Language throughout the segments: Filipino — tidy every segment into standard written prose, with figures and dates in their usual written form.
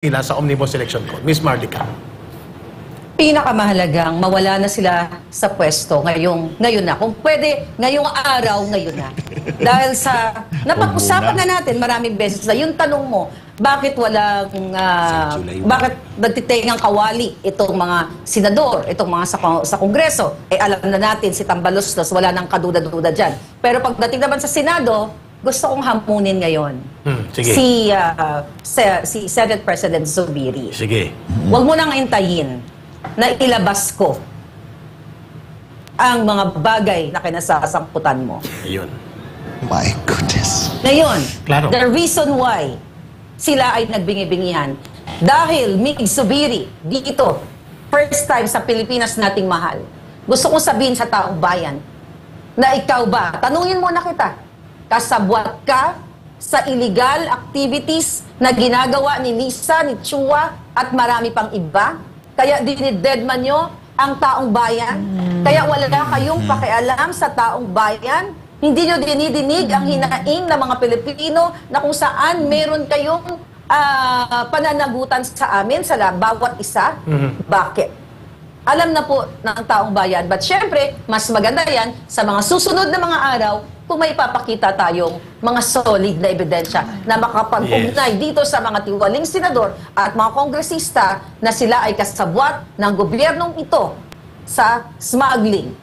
nila sa Omnibus Election Code. Ms. Marlica. Pinakamahalagang mawala na sila sa pwesto ngayon na. Kung pwede, ngayong araw, ngayon na. Dahil sa, napag-usapan na natin maraming beses na yung tanong mo, bakit walang, bakit nagtitengang kawali itong mga senador, itong mga sa Kongreso? Eh alam na natin, si Tambaloslos, wala nang kaduda-duda dyan. Pero pagdating naman sa Senado, gusto kong hamunin ngayon Sige. si Senate President Zubiri. Sige. Huwag mo nang intayin na ilabas ko ang mga bagay na kinasasangkutan mo. Ayun. My goodness. Ngayon, Klaro. the reason why sila ay nagbingi-bingihan, dahil Mig Zubiri, dito, first time sa Pilipinas nating mahal, gusto kong sabihin sa taong bayan, na ikaw ba, tanungin mo na kita, kasabwat ka sa illegal activities na ginagawa ni Lisa, ni Chua, at marami pang iba? Kaya dinidedman nyo ang taong bayan? Kaya wala kayong pakialam sa taong bayan? Hindi nyo dinidinig ang hinaing ng mga Pilipino na kung saan meron kayong pananagutan sa amin, sa bawat isa? Bakit? Alam na po ng taong bayan. But syempre, mas maganda yan sa mga susunod na mga araw kung may papakita tayong mga solid na ebidensya na makapag-ugnay dito sa mga tiwaling senador at mga kongresista na sila ay kasabwat ng gobyernong ito sa smuggling,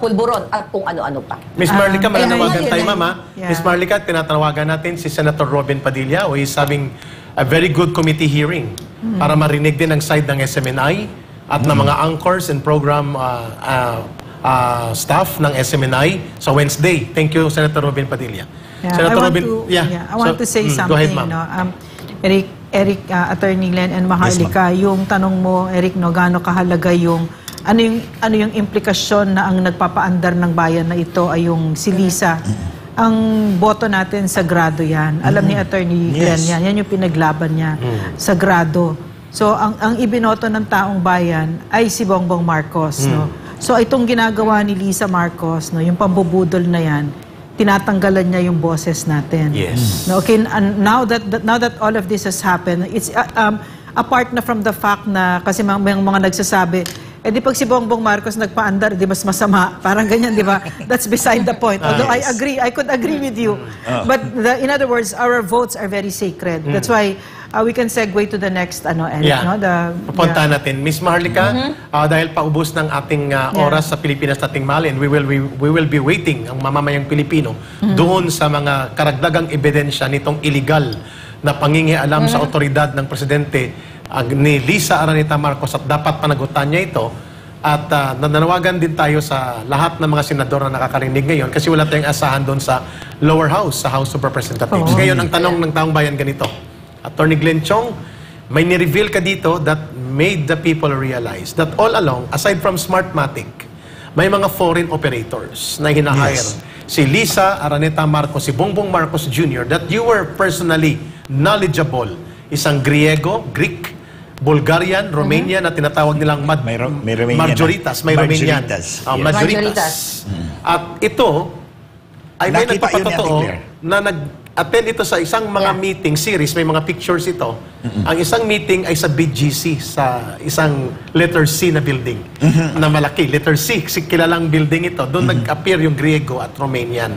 pulburon at kung ano-ano pa. Ms. Marlica, mananawagan tayo, ayun. Mama. Ms. Marlica, tinatawagan natin si Senator Robin Padilla who is having a very good committee hearing para marinig din ang side ng SMNI at ng mga anchors and program staff ng SMNI sa Wednesday. Thank you, Senator Robin Padilla. Senator Robin, I want to say something. Go ahead, ma'am. No? Eric, Attorney Glenn and Maharlika, yung tanong mo, Eric, no, gaano kahalaga yung ano yung implikasyon na ang nagpapaandar ng bayan na ito ay yung si Lisa. Ang boto natin sagrado yan. Alam ni Attorney Glenn yan. Yan yung pinaglaban niya. Sagrado. So, ang ibinoto ng taong bayan ay si Bongbong Marcos, no? So, itong ginagawa ni Lisa Marcos, no, yung pambubudol na yan, tinatanggalan niya yung boses natin. Yes. No, okay, and now that all of this has happened, it's apart na from the fact na kasi may mga nagsasabi, eh di pag si Bongbong Marcos nagpaandar, di mas masama. Parang ganyan, di ba? That's beside the point. Although I could agree with you. But in other words, our votes are very sacred. That's why we can segue to the next, Eric, no? Pupunta natin. Ms. Marlica, dahil paubos ng ating oras sa Pilipinas nating mahal, and we will be waiting, ang mamamayang Pilipino, doon sa mga karagdagang ebidensya nitong illegal na pangingialam sa otoridad ng Presidente ni Lisa Araneta Marcos at dapat panagutan niya ito. At nananawagan din tayo sa lahat ng mga senador na nakakarinig ngayon kasi wala tayong asahan doon sa lower house, sa House of Representatives. Ngayon, ang tanong ng taong bayan ganito. Attorney Glenn Chong, may nireveal ka dito that made the people realize that all along, aside from Smartmatic, may mga foreign operators na hinahire. Si Lisa Araneta Marcos, si Bongbong Marcos Jr., that you were personally knowledgeable. Isang Greek, Bulgarian, Romanian na tinatawag nilang Marjoritas. May Romanian. Majoritas. At ito ay may nagpapatotoo na nag-attend ito sa isang mga meeting series. May mga pictures ito. Ang isang meeting ay sa BGC, sa isang letter C na building na malaki. Letter C, kilalang building ito. Doon nag-appear yung Griego at Romanian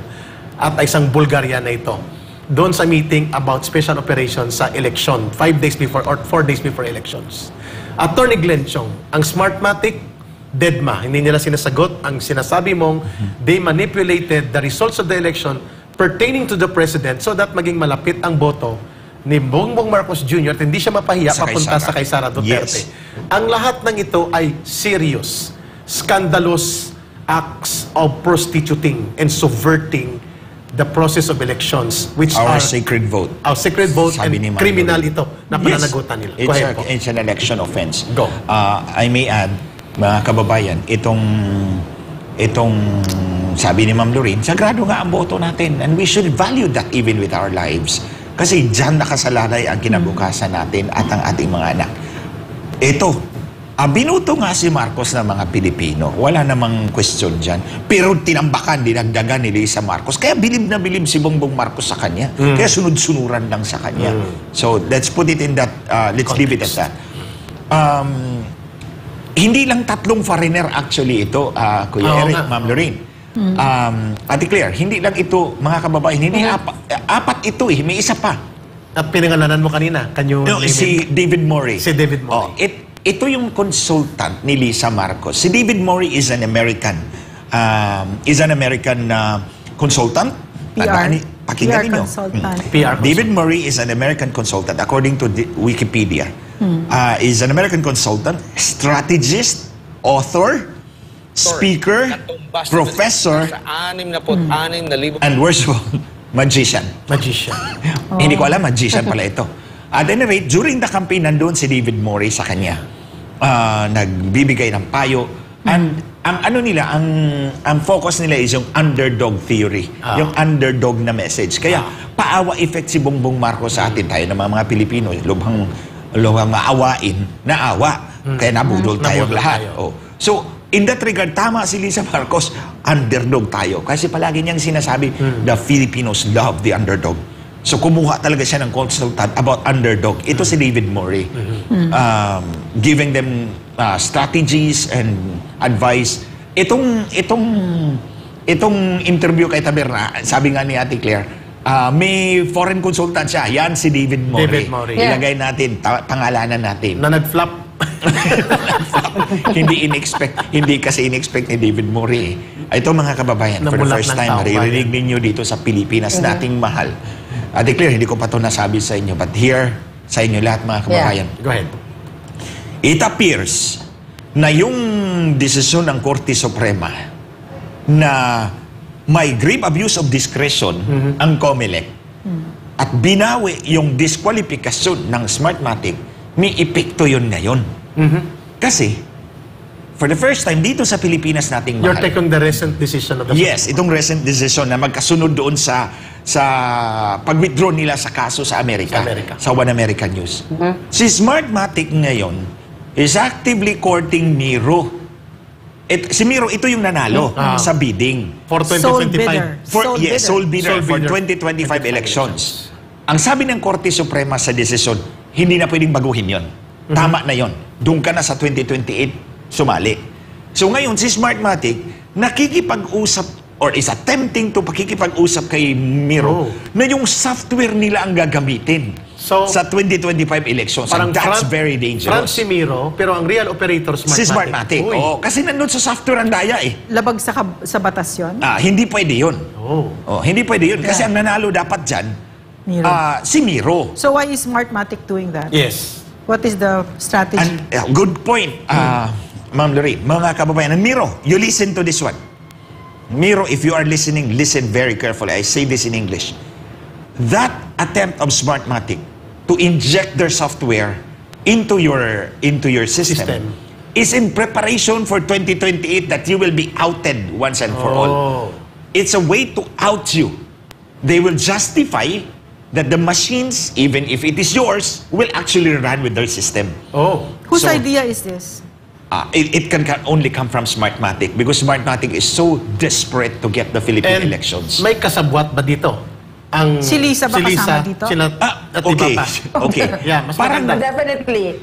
at isang Bulgarian na ito. Doon sa meeting about special operations sa election 5 days before or 4 days before elections. Attorney Glenn Chong, ang Smartmatic, deadma. Hindi nila sinasagot. Ang sinasabi mong they manipulated the results of the election pertaining to the President so that maging malapit ang boto ni Bongbong Marcos Jr. at hindi siya mapahiya papunta sa kay Sara Duterte. Ang lahat ng ito ay serious, scandalous acts of prostituting and subverting the process of elections, which our sacred vote. Our sacred vote and criminal ito na pananagutan nila. It's an election offense. Go. I may add, mga kababayan, itong sabi ni Ma'am Lorraine, sagrado nga ang boto natin. And we should value that even with our lives. Kasi dyan nakasalalay ang kinabukasan natin at ang ating mga anak. Ito, Binuto nga si Marcos ng mga Pilipino. Wala namang question dyan. Pero tinambakan, dinagdagan ni Lisa Marcos. Kaya bilib na bilib si Bongbong Marcos sa kanya. Kaya sunod-sunuran lang sa kanya. So, let's put it in that, let's leave it at that. Hindi lang 3 foreigner actually ito, Kuya Eric, Ma'am Lorraine. Ate Claire, hindi lang ito, mga kababayan, hindi apat ito eh, may isa pa. At pinangalanan mo kanina, Si David Morey. Si David Morey. Ito yung consultant ni Lisa Marcos. Si David Morey is an American. Consultant. PR Pakinggan ninyo. consultant. PR David Morey is an American consultant according to Wikipedia. Is an American consultant, strategist, author, speaker, professor, and worst of all, magician. Magician. Hindi ko alam, magician pala ito. At any rate, during the campaign, nandun si David Morey sa kanya. Nagbibigay ng payo. And ang ano nila, ang focus nila is yung underdog theory. Yung underdog na message. Kaya paawa effect si Bongbong Marcos sa atin, tayo ng mga Pilipino. Lubhang maawain, naawa. Kaya nabudol tayo lahat. So, in that regard, tama si Lisa Marcos, underdog tayo. Kasi palagi niyang sinasabi, the Filipinos love the underdog. So, kumuha talaga siya ng consultant about underdog. Ito si David Morey. Giving them strategies and advice. Itong interview kay Taberna, sabi nga ni Ate Claire, may foreign consultant siya. Yan si David Morey. David Morey. Ilagay natin, pangalanan natin. Na nag-flop. Hindi kasi in-expect ni David Morey. Ito mga kababayan, for the Namulat first ng time, tao maririnig ninyo dito sa Pilipinas, nating mahal. Ate Claire, hindi ko pa ito nasabi sa inyo, but here, sa inyo lahat mga kababayan. Go ahead. It appears na yung desisyon ng Korte Suprema na may grave abuse of discretion ang COMELEC at binawi yung disqualifikasyon ng Smartmatic, may epekto yun ngayon. Kasi, for the first time, dito sa Pilipinas nating You're mahal. taking the recent decision of the Yes, itong recent decision na magkasunod doon sa pag-withdraw nila sa kaso sa Amerika. Sa One American News. Si Smartmatic ngayon is actively courting Miro. Si Miro, ito yung nanalo sa bidding. For 2025. Sole bidder for bidder. 2025 elections. Ang sabi ng Korte Suprema sa desisyon, hindi na pwedeng baguhin yon. Tama na yon. Doon ka na sa 2028 sumali. So ngayon, si Smartmatic, nakikipag-usap or is attempting to pakikipag-usap kay Miro na yung software nila ang gagamitin sa 2025 elections. And that's very dangerous. Front si Miro, pero ang real operator Smartmatic. Si Smartmatic. Kasi nandun sa software ang daya eh. Labag sa batas yun? Hindi pwede yun. Hindi pwede yun. Kasi ang nanalo dapat dyan, Miro. si Miro. So why is Smartmatic doing that? Yes. What is the strategy? And, good point, Ma'am Lorraine. Mga kababayan, and Miro, you listen to this one. Miro, if you are listening, listen very carefully. I say this in English. That attempt of Smartmatic to inject their software into your system is in preparation for 2028 that you will be outed once and for all. It's a way to out you. They will justify that the machines, even if it is yours, will actually run with their system. Whose idea is this? It can only come from Smartmatic because Smartmatic is so desperate to get the Philippine elections. May kasabwat ba dito? Si Lisa ba kasama dito? At okay. iba pa. Okay. Yeah, mas Parang maganda. Definitely.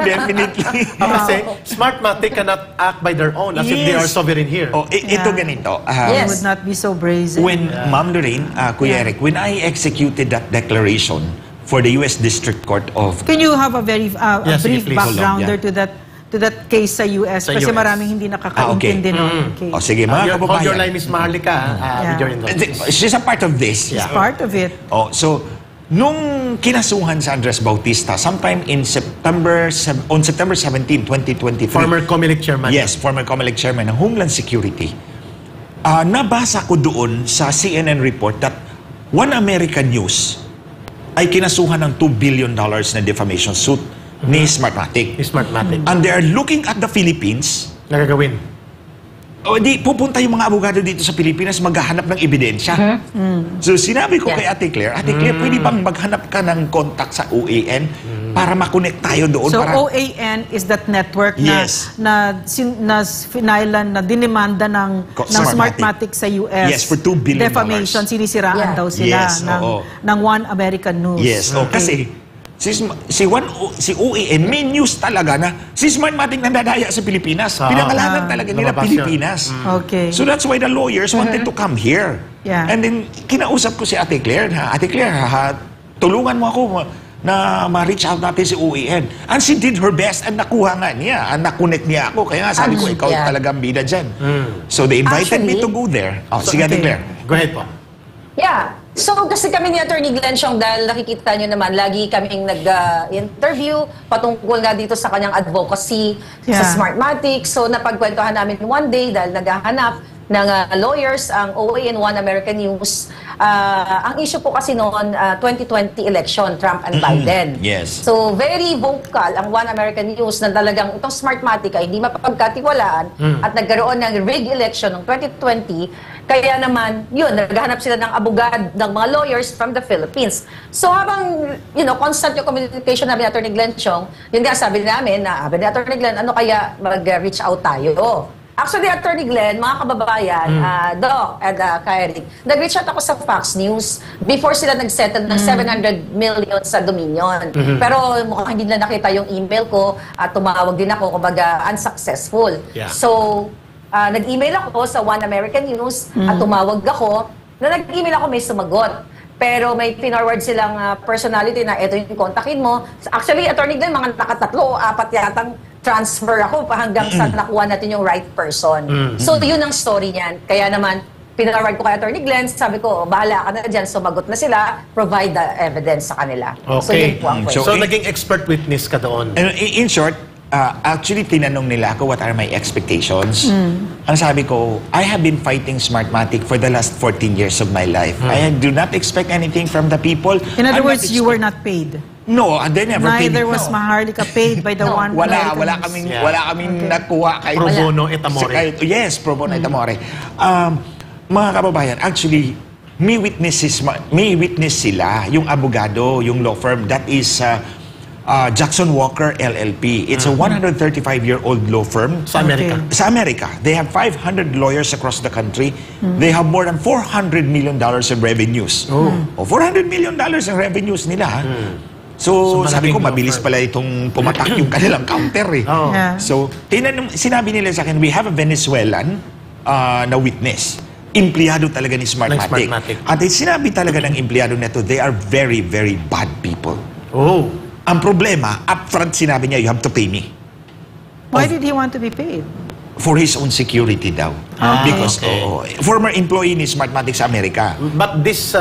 Definitely. Kasi Smartmatic cannot act by their own as if they are sovereign here. Ito ganito. They would not be so brazen. When, Ma'am Lorraine, Kuya Eric, when I executed that declaration for the U.S. District Court of... Can you have a very Yes, brief sige, please. backgrounder to that case sa US? Sa Kasi US. maraming hindi nakakaintindi ng case. Sige, mga Hold your line, kababayan. Miss Maharlika. With your indulgence. She's a part of this. It's part of it. So, nung kinasuhan sa Andres Bautista, sometime on September 17, 2023. Former COMELEC chairman. Yes, former COMELEC chairman ng Homeland Security. Nabasa ko doon sa CNN report that One American News ay kinasuhan ng $2 billion na defamation suit ni Smartmatic. Smartmatic. And they are looking at the Philippines. Nagagawin. Pupunta yung mga abogado dito sa Pilipinas maghahanap ng ebidensya. So sinabi ko kay Ate Claire, pwede bang maghanap ka ng contact sa UAN para makonect tayo doon. So para, OAN is that network Yes. na finailan na dinimanda ng Smartmatic. Smartmatic sa US. Yes, for $2 billion. Defamation, sinisiraan Yeah. daw sila Yes, oo. ng One American News. Yes, kasi si OAN, may news talaga na si Smartmatic nandadaya sa Pilipinas. Pinangalanan talaga nila lumabas yun. Pilipinas. Okay. So that's why the lawyers wanted to come here. Yeah. And then, kinausap ko si Ate Claire, Ate Claire, tulungan mo ako na ma-reach out natin si OAN. And she did her best and nakuha nga niya. And nakonect niya ako. Kaya nga sabi ko, ikaw Yeah. talagang bida dyan. So they invited me to go there. Oh, sige, Ate Claire. Go ahead po. Yeah. So, kasi kami ni Attorney Glenn Siong, dahil nakikita nyo naman, lagi kaming nag-interview patungkol nga dito sa kanyang advocacy sa Yeah. Smartmatic. So, napagkwentuhan namin one day dahil naghahanap ng lawyers ang OAN One American News. Ang issue po kasi noon, 2020 election, Trump and Biden. Yes. So, very vocal ang One American News na talagang itong Smartmatic ay hindi mapagkatiwalaan at nagkaroon ng rigged election noong 2020. Kaya naman, yun, naghahanap sila ng abogad, ng mga lawyers from the Philippines. So habang, constant yung communication namin ni Attorney Glenn Siong, yun nga sabi namin na, sabi ni Attorney Glenn, ano kaya mag-reach out tayo? Actually, Attorney Glenn, mga kababayan, Doc and Kyrie, nag-reach out ako sa Fox News before sila nag-settle ng 700 million sa Dominion. Pero mukhang hindi na nakita yung email ko at tumawag din ako, kumbaga, unsuccessful. Yeah. So, nag-email ako sa One American News at tumawag ako. Na nag-email ako, may sumagot. Pero may pinorward silang personality na ito yung kontakin mo. Actually, Attorney Glenn, mga nakatatlo o apat yatang transfer ako hanggang sa nakuha natin yung right person. So, yun ang story niyan. Kaya naman, pinorward ko kay Attorney Glenn, sabi ko, bahala ka na dyan, sumagot na sila, provide the evidence sa kanila. So, Okay. yun po ang So, So, naging expert witness ka doon. And in short, actually, tinanong nila ako what are my expectations. Ang sabi ko, I have been fighting Smartmatic for the last 14 years of my life. I do not expect anything from the people. In other I'm words, not you were not paid. No, they never paid. Neither was Maharlika paid by the No. One Wala American News. kaming wala kaming nakuha kahit Pro bono et amore. Yes, pro bono et amore. Mga kababayan, actually may witness sila, yung abogado, yung law firm that is Jackson Walker LLP. It's a 135-year-old law firm Sa Amerika. Okay. sa Amerika. They have 500 lawyers across the country. They have more than $400 million in revenues. $400 million in revenues nila. Ha? So, So, sabi ko, malaking law mabilis firm. pala itong pumatak yung kanilang counter eh. Oh. Yeah. So, sinabi nila sa akin, we have a Venezuelan na witness. Empleyado talaga ni Smartmatic. Ng Smartmatic. At sinabi talaga ng empleyado nito, they are very, very bad people. Oh. Ang problema, upfront sinabi niya, you have to pay me. Why did he want to be paid? For his own security daw. Because former employee ni Smartmatic sa Amerika. But this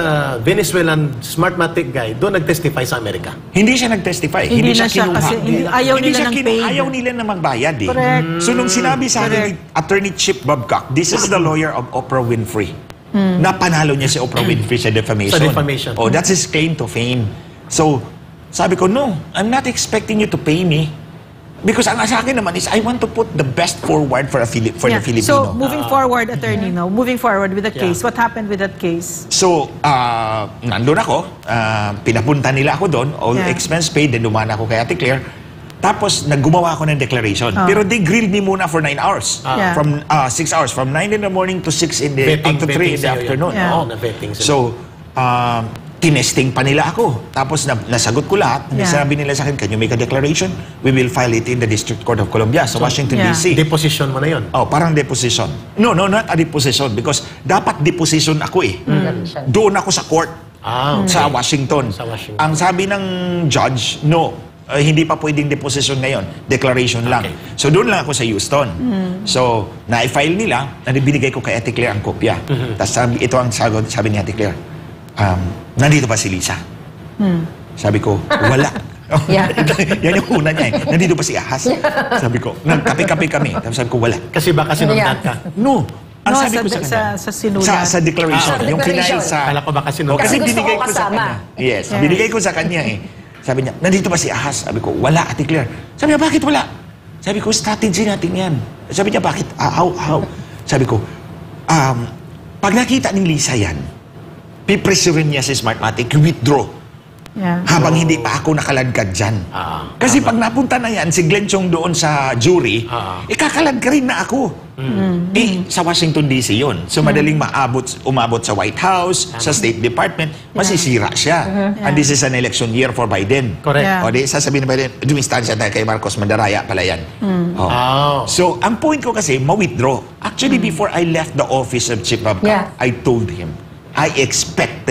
Venezuelan Smartmatic guy, doon nag-testify sa Amerika. Hindi siya nag-testify. Hindi na siya kinuha. kasi ayaw Hindi nila siya ng paid. Ayaw nila na magbayad eh. Correct. So nung sinabi sa akin ni Attorney Chip Babcock, this is the lawyer of Oprah Winfrey. Napanalo niya si Oprah Winfrey sa defamation. Sa defamation. Oh, that's his claim to fame. So, sabi ko, no, I'm not expecting you to pay me. Because ang sa akin naman is, I want to put the best forward for the Filipino. So, moving forward, Attorney, moving forward with the case, Yeah. what happened with that case? So, nandun ako, pinapunta nila ako doon, all Yeah. expense paid, then dumaan ako kay Ate Claire. Tapos, naggumawa ako ng declaration. Pero they grilled me muna for 9 hours. Yeah. From 6 hours. From 9 in the morning to 6 in the, Vetting- to 3 in the vetting sa'yo yun. afternoon. Yeah. Oo. Na-vetting sila. So, tinesting pa nila ako. Tapos, nasagot ko lahat. Yeah. Sabi nila sa akin, can you make a declaration? We will file it in the District Court of Columbia sa Washington, yeah. D.C. Deposition mo na yun. Oh, parang deposition. No, not a deposition because dapat deposition ako eh. Doon ako sa court sa Washington. Sa Washington. Ang sabi ng judge, no, hindi pa pwedeng deposition ngayon. Declaration lang. Okay. So doon lang ako sa Houston. So, na-file nila, binigay ko kay Ate Claire ang kopya. Tapos ito ang sabi ni Ate Claire, nandito ba si Lisa? Sabi ko, wala. Yeah. Yan yung una niya eh. Nandito ba si Ahas? Sabi ko, nagkape-kape kami. Tapos sabi ko, wala. Kasi baka sinundan ka. No. Ang No, sabi ko sa kanya. sa sinulat. Sa declaration. Ah, yung declaration. final sa... Kala ko baka sinundan. Kasi gusto binigay ko ko sa kasama. kanya. Yes. Yeah. Binigay ko sa kanya eh. Sabi niya, nandito ba si Ahas? Sabi ko, wala, Ate Claire. Sabi niya, bakit wala? Sabi ko, strategy natin yan. Sabi niya, bakit? How? Sabi ko, pag nakita ni Lisa yan, pipresurein niya si Smartmatic, withdraw. Yeah. Habang hindi pa ako nakaladkad dyan. Kasi pag napunta na yan, si Glenn Chong doon sa jury, ikakaladkad ka rin na ako. Sa Washington DC yun. So madaling umabot sa White House, sa State Department, masisira siya. And this is an election year for Biden. Correct. Yeah. O di, sasabihin na Biden, dumistansya tayo kay Marcos, mandaraya pala yan. So, ang point ko kasi, ma-withdraw. Actually, before I left the office of Chief of Yeah. I told him, I expect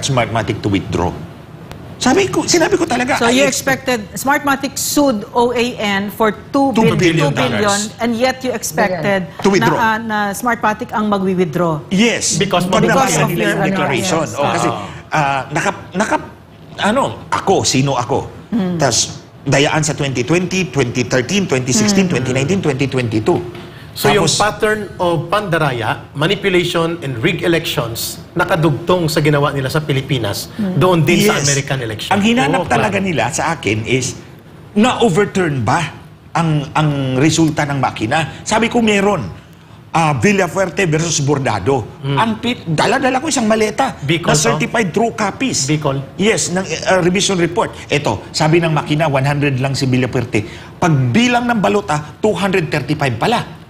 Smartmatic to withdraw. Sinabi ko talaga. So you expected Smartmatic sued OAN for $2 billion. billion, and yet you expected To withdraw. na Smartmatic ang mag-withdraw. Yes. Because pag of nabasa your- nila yung declaration. yes. Kasi, sino ako? Tapos, dayaan sa 2020, 2013, 2016, 2019, 2022. So yung Tapos, pattern of pandaraya, manipulation, and rig elections nakadugtong sa ginawa nila sa Pilipinas doon din sa yes. American election. Ang hinanap Oo, talaga klaro. nila sa akin is, na-overturn ba ang resulta ng makina? Sabi ko meron. Villafuerte versus Bordado. Dala-dala ko isang maleta Bicol, na certified true copies. Bicol? Yes, ng revision report. Ito, sabi ng makina, 100 lang si Villafuerte. Pagbilang ng balota, 235 pala.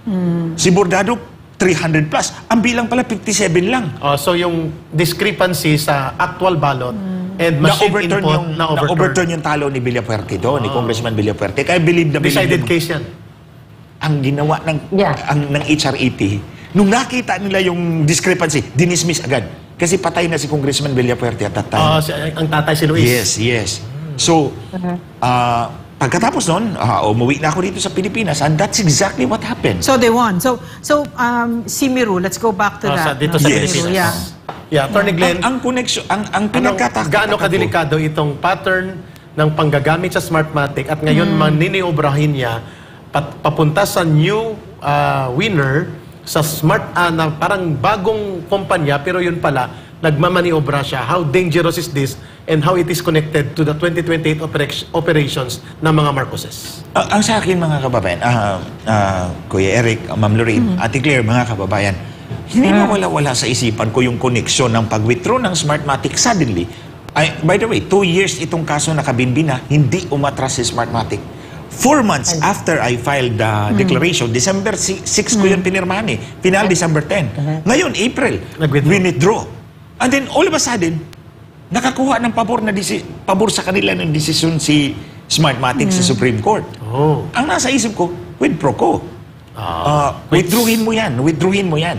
Si Bordado, 300 plus. Ang bilang pala, 57 lang. So yung discrepancy sa actual ballot and machine input Na-overturn yung talo ni Villafuerte doon, ni Congressman Villafuerte. Kaya believe Decided case yan. ang ginawa ng ng HREP, nung nakita nila yung discrepancy, dinismiss agad. Kasi patay na si Congressman Villafuerte at that time. Ang tatay si Luis. Yes. So, pagkatapos nun, umuwi na ako dito sa Pilipinas, and that's exactly what happened. So they won. So si Miru, let's go back to that. Dito sa Yes. Pilipinas. Yeah, Attorney Glenn, Ang connection, ang pinagkataka. gaano kadelikado itong pattern ng panggagamit sa Smartmatic at ngayon maniniubrahin niya papunta sa new winner sa na parang bagong kumpanya pero yun pala nagmamaniobra siya. How dangerous is this and how it is connected to the 2028 operations ng mga Marcoses? Ang sa akin mga kababayan, Kuya Eric, Ma'am Lorraine, Ate Claire, mga kababayan, hindi mawala-wala sa isipan ko yung koneksyon ng pag-withdraw ng Smartmatic suddenly. By the way, 2 years itong kaso nakabinbina, hindi umatras si Smartmatic. 4 months after I filed the declaration, December 6 ko yun pinirmahan eh. Final December 10. Ngayon, April, withdraw. And then all of a sudden, nakakuha ng pabor sa kanila ng desisyon si Smartmatic sa Supreme Court. Ang nasa isip ko, withdraw ko. Withdrawin mo yan.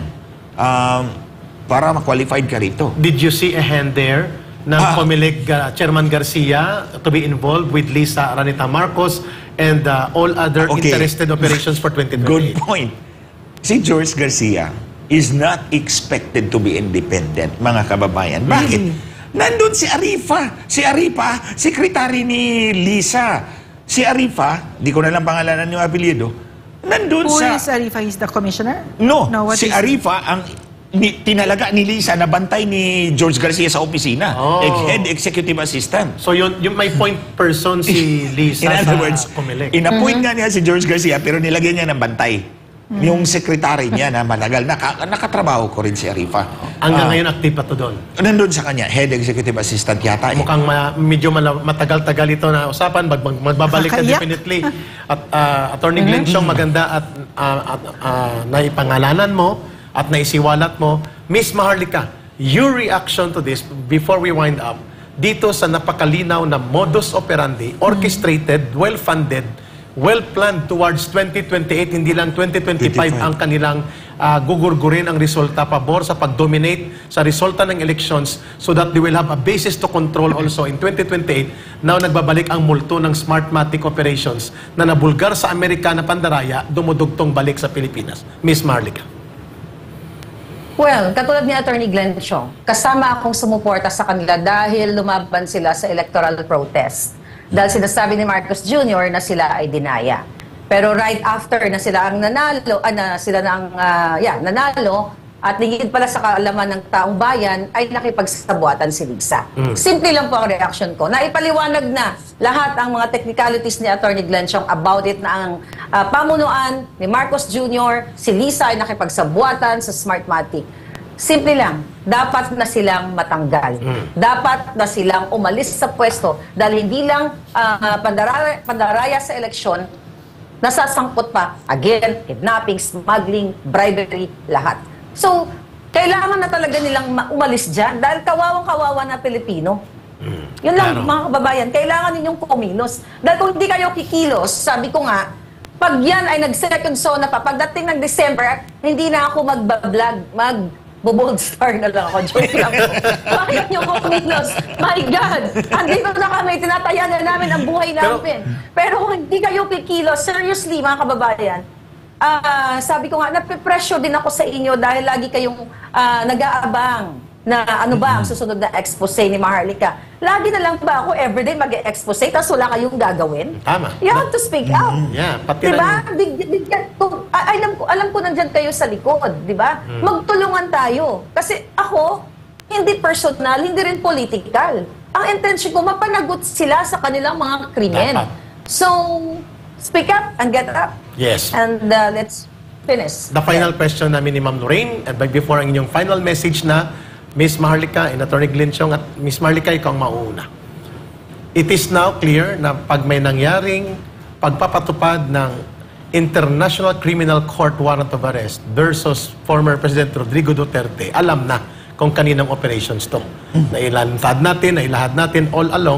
Para ma-qualified ka rito. Did you see a hand there ng Comelec Chairman Garcia to be involved with Lisa Araneta Marcos and all other interested operations for 2028? Good point. Si George Garcia is not expected to be independent, mga kababayan. Bakit? Nandun si Arifa. Si Arifa, sekretary ni Lisa. Si Arifa, di ko na lang pangalanan yung apelyido, nandun Who sa... is Arifa? He's the commissioner? No, what si is Arifa ang tinalaga ni Lisa na bantay ni George Garcia sa opisina. Head executive assistant. So yung may point person si Lisa In other sa words, Comelec. in-appoint nga niya si George Garcia pero nilagyan niya ng bantay. Yung secretary niya na matagal, nakatrabaho ko rin si Arifa. Hanggang ngayon active pa to doon. Nandun sa kanya, head executive assistant yata. Mukhang medyo matagal-tagal ito na usapan. Magbabalik ka Nakakayak. definitely. At Attorney Glenn Chong, maganda at naipangalanan mo at naisiwalat mo. Miss Maharlika, your reaction to this before we wind up, dito sa napakalinaw na modus operandi, orchestrated, well-funded, well-planned towards 2028, hindi lang 2025 ang kanilang gugurgurin ang resulta pabor sa pag-dominate sa resulta ng elections so that they will have a basis to control also in 2028. Now nagbabalik ang multo ng Smartmatic operations na nabulgar sa Amerika na pandaraya, dumudugtong balik sa Pilipinas. Miss Marlica. Well, katulad ni Attorney Glenn Chong, kasama akong sumuporta sa kanila dahil lumaban sila sa electoral protest. Dahil sinasabi ni Marcos Jr. na sila ay dinaya. Pero right after na sila ang nanalo, nanalo, at higit pala sa kaalaman ng taong bayan, ay nakipagsabuatan si Lisa. Simple lang po ang reaction ko. Naipaliwanag na lahat ang mga technicalities ni Attorney Glenn Chong about it na ang pamunuan ni Marcos Jr., si Lisa ay nakipagsabuatan sa Smartmatic. Simple lang, dapat na silang matanggal. Dapat na silang umalis sa pwesto dahil hindi lang pandaraya sa eleksyon, nasasangkot pa, again, kidnapping, smuggling, bribery, lahat. So, kailangan na talaga nilang umalis dyan dahil kawawang-kawawa na Pilipino. Yun lang, Claro. mga kababayan, kailangan ninyong kumilos. Dahil kung hindi kayo kikilos, sabi ko nga, pag yan ay nag-second zone na pa, pagdating ng December, hindi na ako mag-vlog, mag-bold star na lang ako. Joke lang po. Bakit nyo kumilos? My God! Andito na kami, tinataya na namin ang buhay namin. Pero kung hindi kayo kikilos, seriously, mga kababayan, sabi ko nga, napipresyo din ako sa inyo dahil lagi kayong nag-aabang na ano ba ang susunod na expose ni Maharlika. Lagi na lang ba ako everyday mag-expose tapos wala kayong gagawin? Tama. You have to speak out. Yeah, pati Diba? Alam ko nandyan kayo sa likod, diba? Magtulungan tayo. Kasi ako, hindi personal, hindi rin political. Ang intention ko, mapanagot sila sa kanilang mga krimen. Dapat. So, speak up and get up. Yes. And let's finish. The final question namin ni Ma'am Lorraine, and before ang inyong final message na Miss Maharlika and Attorney Glenn Chong, at Miss Maharlika, ikaw ang mauuna. It is now clear na pag may nangyaring pagpapatupad ng International Criminal Court Warrant of Arrest versus former President Rodrigo Duterte, alam na kung kaninang operations to. Nailantad natin, nailahad natin all along